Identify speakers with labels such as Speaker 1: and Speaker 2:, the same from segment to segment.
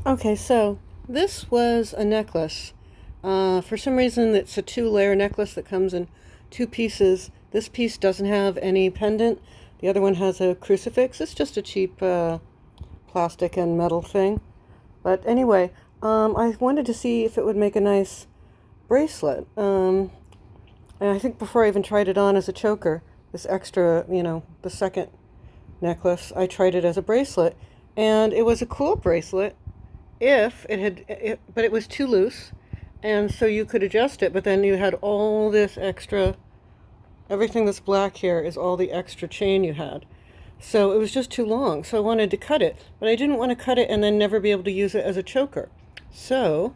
Speaker 1: Okay, so this was a necklace. For some reason, it's a two-layer necklace that comes in two pieces. This piece doesn't have any pendant. The other one has a crucifix. It's just a cheap plastic and metal thing. But anyway, I wanted to see if it would make a nice bracelet. And I think before I even tried it on as a choker, this extra, the second necklace, I tried it as a bracelet. And it was a cool bracelet if but it was too loose, and so you could adjust it, but then you had all this extra, everything that's black here is all the extra chain you had. So it was just too long, so I wanted to cut it, but I didn't want to cut it and then never be able to use it as a choker. So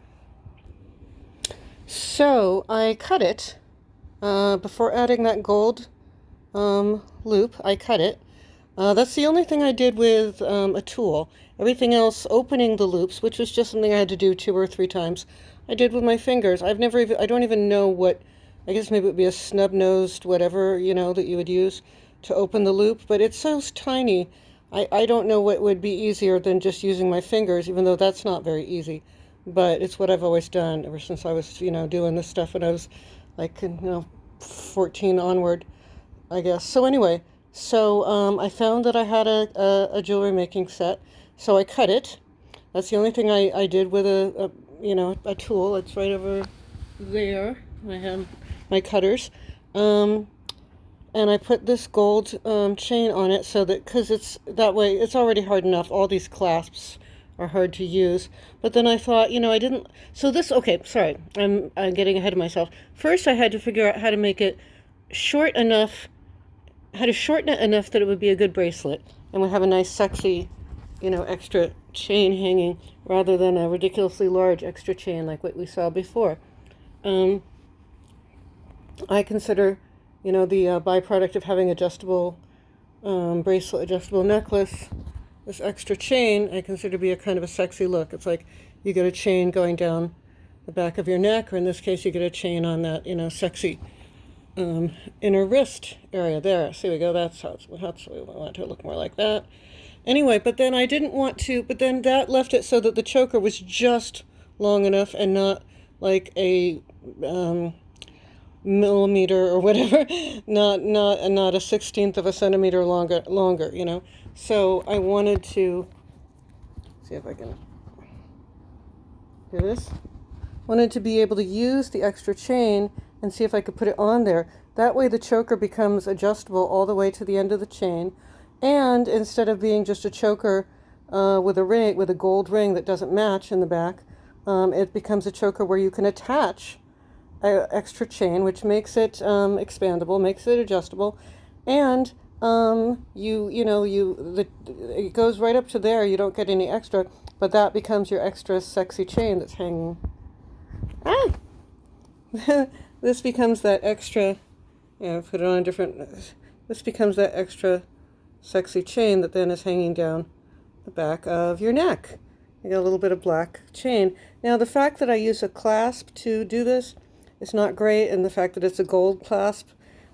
Speaker 1: I cut it before adding that gold loop. I cut it. That's the only thing I did with a tool. Everything else, opening the loops, which was just something I had to do 2 or 3 times, I did with my fingers. I don't even know what, I guess maybe it would be a snub-nosed whatever, that you would use to open the loop, but it's so tiny. I don't know what would be easier than just using my fingers, even though that's not very easy. But it's what I've always done ever since I was, doing this stuff when I was like, 14 onward, I guess. So anyway, I found that I had a jewelry making set, so I cut it. That's the only thing I did with a tool. It's right over there. I have my cutters. And I put this gold chain on it so that, because it's that way, it's already hard enough. All these clasps are hard to use. But then I thought, I didn't, so this, okay, sorry, I'm getting ahead of myself. First, I had to figure out how to make it short enough, how to shorten it enough that it would be a good bracelet and would have a nice, sexy, extra chain hanging rather than a ridiculously large extra chain like what we saw before. I consider, the byproduct of having adjustable bracelet, adjustable necklace, this extra chain, I consider to be a kind of a sexy look. It's like you get a chain going down the back of your neck, or in this case, you get a chain on that, sexy inner wrist area there. So we go. That's how we want to look more like that. Anyway, but then I didn't want to. But then that left it so that the choker was just long enough and not like a millimeter or whatever, not a 16th of a centimeter longer. So I wanted to see if I can do this. Wanted to be able to use the extra chain and see if I could put it on there. That way the choker becomes adjustable all the way to the end of the chain. And instead of being just a choker with a gold ring that doesn't match in the back, it becomes a choker where you can attach an extra chain, which makes it expandable, makes it adjustable, and it goes right up to there. You don't get any extra, but that becomes your extra sexy chain that's hanging. This becomes that extra, put it on a different, this becomes that extra sexy chain that then is hanging down the back of your neck. You got a little bit of black chain. Now, the fact that I use a clasp to do this is not great, and the fact that it's a gold clasp,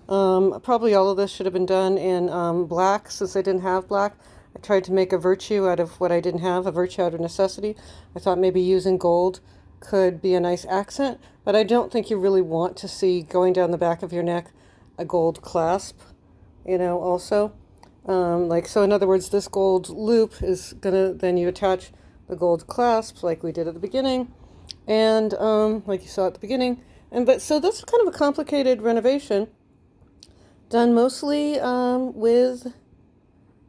Speaker 1: probably all of this should have been done in black, since I didn't have black. I tried to make a virtue out of what I didn't have, a virtue out of necessity. I thought maybe using gold could be a nice accent, but I don't think you really want to see going down the back of your neck a gold clasp, also. So in other words, this gold loop is gonna, then you attach the gold clasps like we did at the beginning, and like you saw at the beginning. But so that's kind of a complicated renovation, done mostly with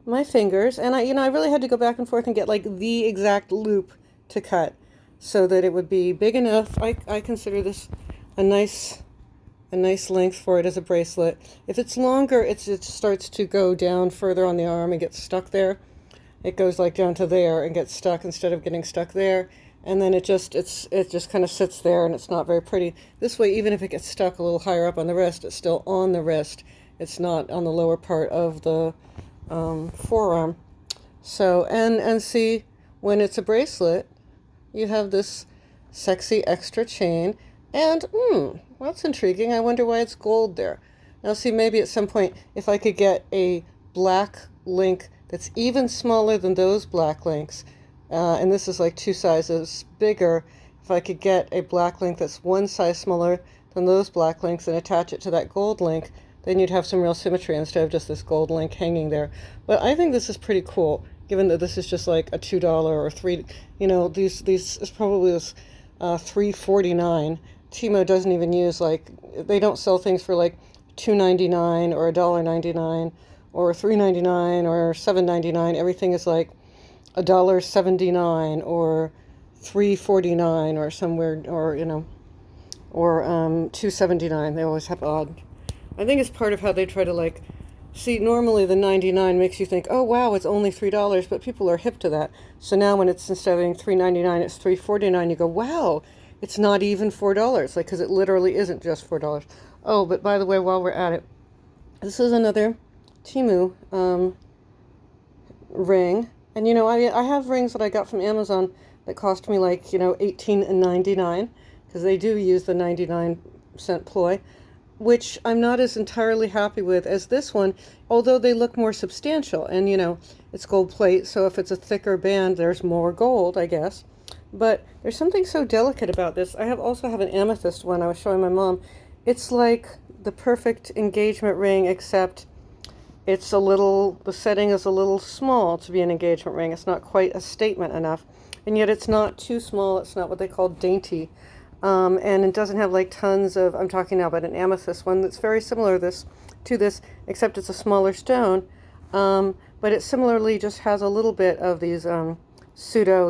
Speaker 1: my fingers, and I really had to go back and forth and get like the exact loop to cut so that it would be big enough. I consider this a nice length for it as a bracelet. If it's longer, it starts to go down further on the arm and get stuck there. It goes like down to there and gets stuck instead of getting stuck there. And then it just kind of sits there, and it's not very pretty. This way, even if it gets stuck a little higher up on the wrist, it's still on the wrist. It's not on the lower part of the forearm. So, and see, when it's a bracelet, you have this sexy extra chain. And, that's intriguing. I wonder why it's gold there. Now, see, maybe at some point, if I could get a black link that's even smaller than those black links, and this is like 2 sizes bigger. If I could get a black link that's 1 size smaller than those black links and attach it to that gold link, then you'd have some real symmetry instead of just this gold link hanging there. But I think this is pretty cool, given that this is just like a $2 or $3. These is probably this $3.49. Timo doesn't even use, like, they don't sell things for like $2.99 or $1.99 or $3.99 or $7.99. Everything is like $1.79 or $3.49 or somewhere, or $2.79. They always have odd. I think it's part of how they try to, like, see, normally the 99 makes you think, oh wow, it's only $3, but people are hip to that. So now when it's, instead of being $3.99, it's $3.49, you go, wow, it's not even $4, like, because it literally isn't just $4. Oh, but by the way, while we're at it, this is another Temu ring. And I have rings that I got from Amazon that cost me like $18.99, because they do use the 99-cent ploy, which I'm not as entirely happy with as this one, although they look more substantial. And it's gold plate, so if it's a thicker band, there's more gold, I guess. But there's something so delicate about this. I also have an amethyst one I was showing my mom. It's like the perfect engagement ring, except it's the setting is a little small to be an engagement ring. It's not quite a statement enough. And yet it's not too small. It's not what they call dainty. And it doesn't have like tons of, I'm talking now about an amethyst one that's very similar to this, except it's a smaller stone. But it similarly just has a little bit of these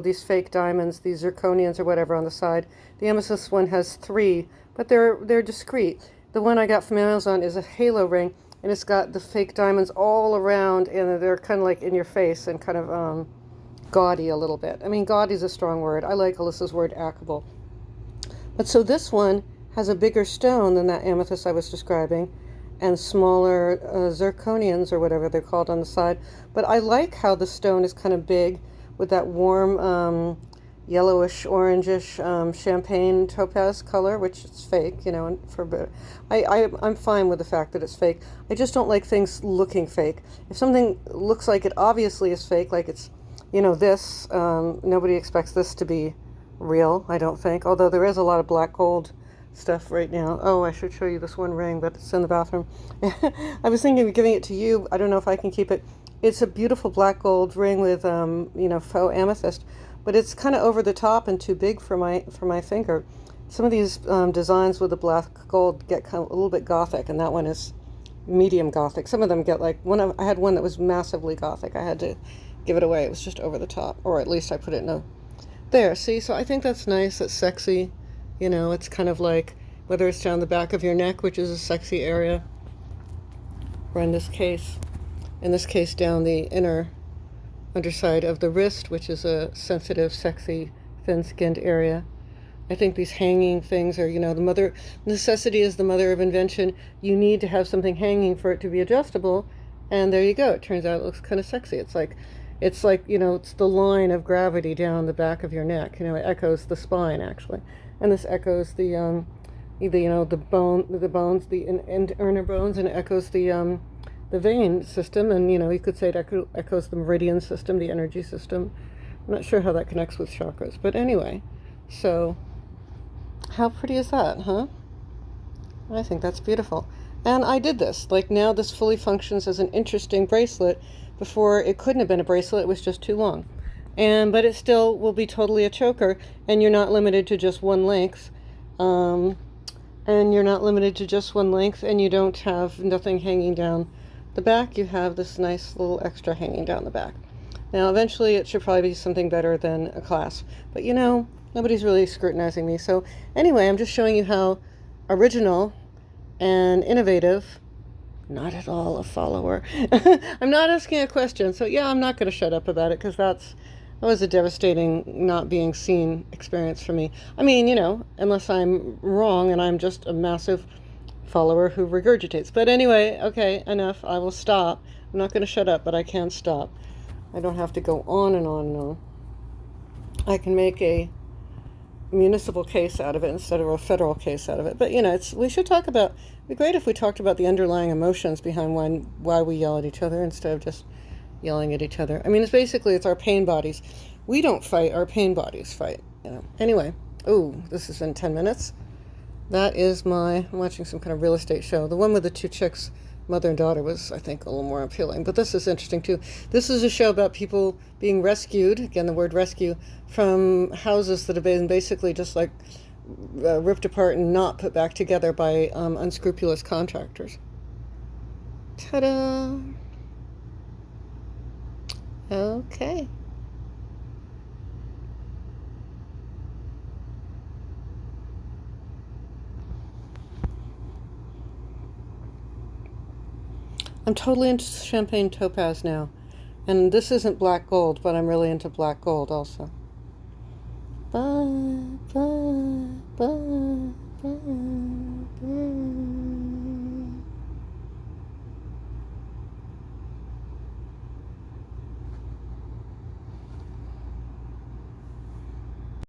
Speaker 1: these fake diamonds, these zirconians or whatever on the side. The amethyst one has 3, but they're discreet. The one I got from Amazon is a halo ring, and it's got the fake diamonds all around, and they're kind of like in your face and kind of gaudy a little bit. I mean, gaudy is a strong word. I like Alyssa's word, affable. But so this one has a bigger stone than that amethyst I was describing, and smaller zirconians or whatever they're called on the side. But I like how the stone is kind of big with that warm yellowish, orangish champagne topaz color, which is fake, and I'm fine with the fact that it's fake. I just don't like things looking fake. If something looks like it obviously is fake, like it's, this, nobody expects this to be real, I don't think, although there is a lot of black gold stuff right now. Oh, I should show you this one ring, but it's in the bathroom. I was thinking of giving it to you. I don't know if I can keep it. It's a beautiful black gold ring with faux amethyst, but it's kind of over the top and too big for my finger. Some of these designs with the black gold get kind of a little bit gothic, and that one is medium gothic. Some of them get like I had one that was massively gothic. I had to give it away. It was just over the top, or at least I put it in a there. See, so I think that's nice. That's sexy. It's kind of like, whether it's down the back of your neck, which is a sexy area, or in this case down the inner underside of the wrist, which is a sensitive, sexy, thin-skinned area. I think these hanging things are, necessity is the mother of invention. You need to have something hanging for it to be adjustable, and there you go. It turns out it looks kind of sexy. It's like it's the line of gravity down the back of your neck. It echoes the spine, actually, and this echoes the bones, the inner bones, and it echoes the vein system, and you could say it echoes the meridian system, the energy system. I'm not sure how that connects with chakras, but anyway, so how pretty is that, huh? I think that's beautiful. And I did this. Like, now this fully functions as an interesting bracelet. Before, it couldn't have been a bracelet, it was just too long. But it still will be totally a choker, and you're not limited to just one length. And you don't have nothing hanging down the back. You have this nice little extra hanging down the back. Now, eventually, it should probably be something better than a clasp. But nobody's really scrutinizing me. So anyway, I'm just showing you how original and innovative, not at all a follower. I'm not asking a question. So yeah, I'm not going to shut up about it, because that was a devastating not being seen experience for me. I mean, unless I'm wrong and I'm just a massive follower who regurgitates. But anyway, okay, enough. I will stop. I'm not going to shut up, but I can stop. I don't have to go on and on and on. I can make a municipal case out of it instead of a federal case out of it. But we should talk about, it'd be great if we talked about the underlying emotions behind why we yell at each other instead of just yelling at each other. I mean, it's our pain bodies. We don't fight, our pain bodies fight, you know. Anyway, oh, this has been 10 minutes. That is I'm watching some kind of real estate show. The one with the two chicks, mother and daughter, was, I think, a little more appealing. But this is interesting, too. This is a show about people being rescued, again, the word rescue, from houses that have been basically just like ripped apart and not put back together by unscrupulous contractors. Ta-da! Okay. I'm totally into champagne topaz now. And this isn't black gold, but I'm really into black gold also. Bye, bye, bye, bye, bye.